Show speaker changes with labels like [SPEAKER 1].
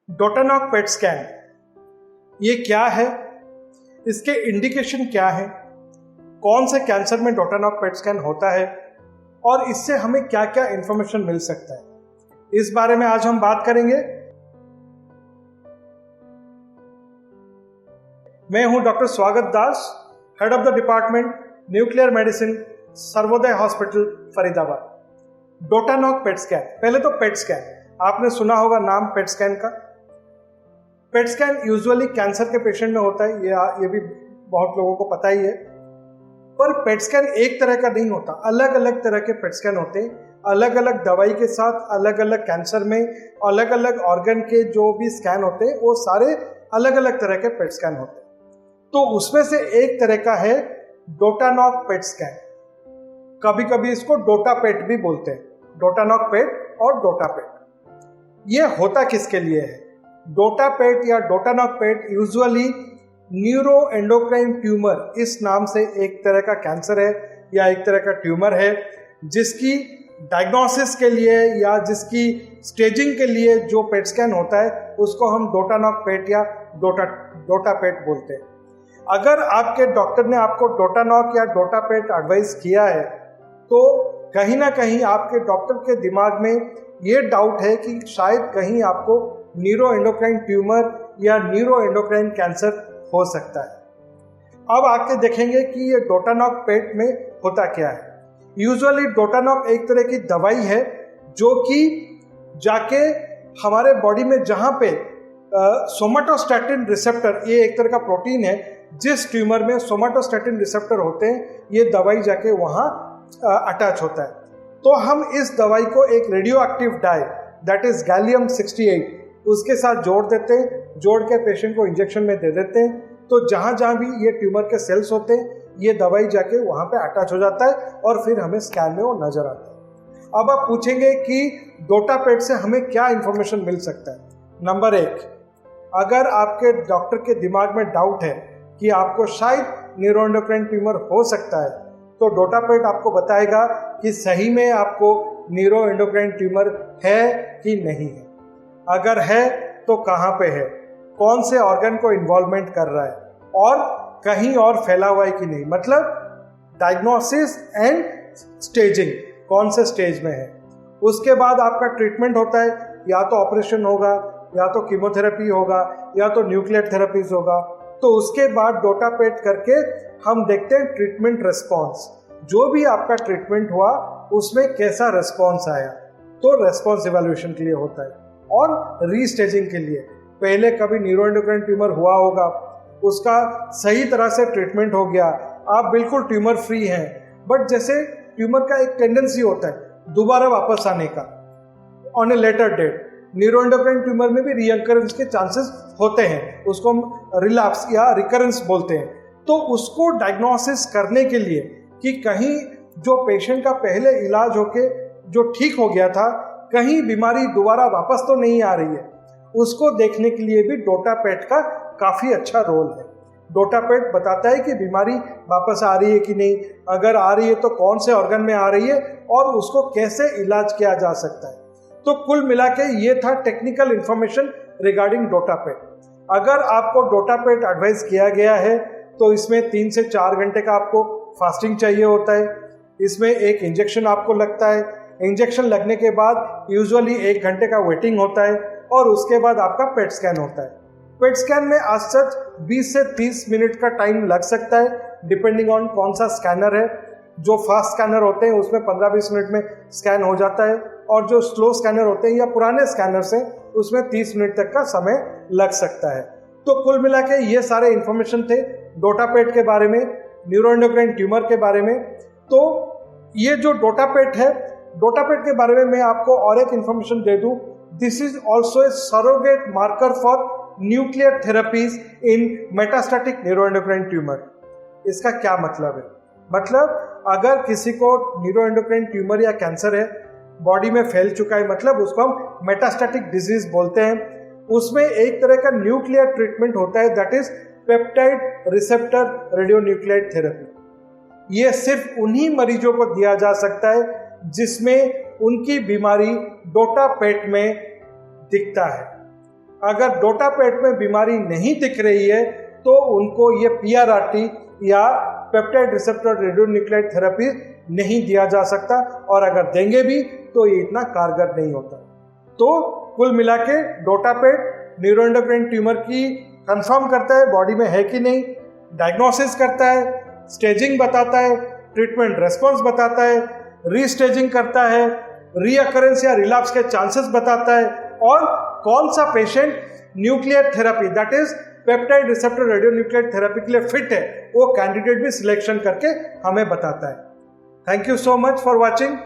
[SPEAKER 1] डोटानॉक PET scan ये क्या है, इसके इंडिकेशन क्या है, कौन से कैंसर में डोटानॉक पेट स्कैन होता है और इससे हमें क्या क्या इंफॉर्मेशन मिल सकता है, इस बारे में आज हम बात करेंगे। मैं हूं doctor Swagat Das, head of the department nuclear medicine, Sarvodaya hospital, Faridabad. डोटानॉक पेट स्कैन, पहले तो पेट स्कैन आपने सुना होगा नाम पेट स्कैन का। पेट स्कैन यूजुअली कैंसर के पेशेंट में होता है, ये भी बहुत लोगों को पता ही है। पर पेट स्कैन एक तरह का नहीं होता, अलग अलग तरह के पेट स्कैन होते हैं। अलग अलग दवाई के साथ अलग अलग कैंसर में अलग अलग ऑर्गन के जो भी स्कैन होते हैं वो सारे अलग अलग तरह के पेट स्कैन होते हैं। तो उसमें से एक तरह का है डोटानॉक पेट स्कैन। कभी कभी इसको डोटापेट भी बोलते हैं, डोटानॉक पेट और डोटापेट। ये होता किसके लिए है? डोटापेट या डोटानॉक पेट यूजुअली न्यूरो एंडोक्राइन ट्यूमर, इस नाम से एक तरह का कैंसर है या एक तरह का ट्यूमर है जिसकी डायग्नोसिस के लिए या जिसकी स्टेजिंग के लिए जो पेट स्कैन होता है उसको हम डोटानॉक पेट या डोटापेट बोलते हैं। अगर आपके डॉक्टर ने आपको डोटानॉक या डोटापेट एडवाइस किया है तो कहीं ना कहीं आपके डॉक्टर के दिमाग में ये डाउट है कि शायद कहीं आपको न्यूरो एंडोक्राइन ट्यूमर या न्यूरो एंडोक्राइन कैंसर हो सकता है। अब आके देखेंगे कि ये डोटानॉक पेट में होता क्या है। यूजुअली डोटानॉक एक तरह की दवाई है जो कि जाके हमारे बॉडी में जहाँ पे सोमाटोस्टैटिन रिसेप्टर, ये एक तरह का प्रोटीन है, जिस ट्यूमर में सोमाटोस्टैटिन रिसेप्टर होते हैं ये दवाई जाके वहाँ अटैच होता है। तो हम इस दवाई को एक radio active dye that is gallium 68 उसके साथ जोड़ देते हैं, जोड़ के पेशेंट को इंजेक्शन में दे देते हैं। तो जहाँ जहाँ भी ये ट्यूमर के सेल्स होते हैं ये दवाई जाके वहाँ पे अटैच हो जाता है और फिर हमें स्कैन में वो नजर आता है। अब आप पूछेंगे कि डोटापेट से हमें क्या इंफॉर्मेशन मिल सकता है। नंबर 1, अगर आपके डॉक्टर के दिमाग में डाउट है कि आपको शायद न्यूरोएंडोक्राइन ट्यूमर हो सकता है तो डोटापेट आपको बताएगा कि सही में आपको न्यूरोएंडोक्राइन ट्यूमर है कि नहीं है। अगर है तो कहाँ पे है, कौन से ऑर्गन को इन्वॉल्वमेंट कर रहा है और कहीं और फैला हुआ है कि नहीं, मतलब डायग्नोसिस एंड स्टेजिंग, कौन से स्टेज में है। उसके बाद आपका ट्रीटमेंट होता है, या तो ऑपरेशन होगा या तो कीमोथेरेपी होगा या तो न्यूक्लियर थेरेपीज होगा। तो उसके बाद डोटापेट करके हम देखते हैं ट्रीटमेंट रिस्पॉन्स, जो भी आपका ट्रीटमेंट हुआ उसमें कैसा रिस्पॉन्स आया। तो रिस्पॉन्स इवैल्यूएशन के लिए होता है और रीस्टेजिंग के लिए। पहले कभी न्यूरोएंडोक्राइन ट्यूमर हुआ होगा, उसका सही तरह से ट्रीटमेंट हो गया, आप बिल्कुल ट्यूमर फ्री हैं, बट जैसे ट्यूमर का एक टेंडेंसी होता है दोबारा वापस आने का on a later date. Neuroendocrine tumour में भी रीअकरेंस के चांसेस होते हैं, उसको हम रिलैप्स या रिकरेंस बोलते हैं। तो उसको डायग्नोसिस करने के लिए कि कहीं जो पेशेंट का पहले इलाज होके जो ठीक हो गया था कहीं बीमारी दोबारा वापस तो नहीं आ रही है, उसको देखने के लिए भी डोटापेट का काफ़ी अच्छा रोल है। डोटापेट बताता है कि बीमारी वापस आ रही है कि नहीं, अगर आ रही है तो कौन से ऑर्गन में आ रही है और उसको कैसे इलाज किया जा सकता है। तो कुल मिला के ये था टेक्निकल इंफॉर्मेशन रिगार्डिंग डोटापेट। अगर आपको डोटापेट एडवाइस किया गया है तो इसमें 3 से 4 घंटे का आपको फास्टिंग चाहिए होता है। इसमें एक इंजेक्शन आपको लगता है, इंजेक्शन लगने के बाद यूजुअली 1 घंटे का वेटिंग होता है और उसके बाद आपका पेट स्कैन होता है। पेट स्कैन में आज सच 20 से 30 मिनट का टाइम लग सकता है डिपेंडिंग ऑन कौन सा स्कैनर है। जो फास्ट स्कैनर होते हैं उसमें 15-20 मिनट में स्कैन हो जाता है और जो स्लो स्कैनर होते हैं या पुराने स्कैनर से उसमें 30 मिनट तक का समय लग सकता है। तो कुल मिला के ये सारे इंफॉर्मेशन थे डोटापेट के बारे में, न्यूरोएंडोक्राइन ट्यूमर के बारे में। तो ये जो डोटापेट है, डोटापेट के बारे में मैं आपको और एक इंफॉर्मेशन दे दूं, this is also a surrogate marker for nuclear therapies in metastatic neuroendocrine tumour. इसका क्या मतलब है? मतलब अगर किसी को न्यूरोएंडोक्राइन ट्यूमर या कैंसर है, बॉडी में फैल चुका है, मतलब उसको हम मेटास्टैटिक डिजीज बोलते हैं, उसमें एक तरह का न्यूक्लियर ट्रीटमेंट होता है that is peptide receptor radionuclide therapy. ये सिर्फ उन्हीं मरीजों को दिया जा सकता है जिसमें उनकी बीमारी डोटापेट में दिखता है। अगर डोटापेट में बीमारी नहीं दिख रही है तो उनको ये PRRT या पेप्टाइड रिसेप्टर रेडियोन्यूक्लाइड थेरेपी नहीं दिया जा सकता, और अगर देंगे भी तो ये इतना कारगर नहीं होता। तो कुल मिला के डोटापेट न्यूरोएंडोक्राइन ट्यूमर की कंफर्म करता है बॉडी में है कि नहीं, डायग्नोसिस करता है, स्टेजिंग बताता है, ट्रीटमेंट रेस्पॉन्स बताता है, रीस्टेजिंग करता है, रीअकरेंस या रिलैप्स के चांसेस बताता है, और कौन सा patient nuclear therapy that is peptide receptor radionuclide therapy के लिए फिट है वो कैंडिडेट भी सिलेक्शन करके हमें बताता है। Thank you so much for watching.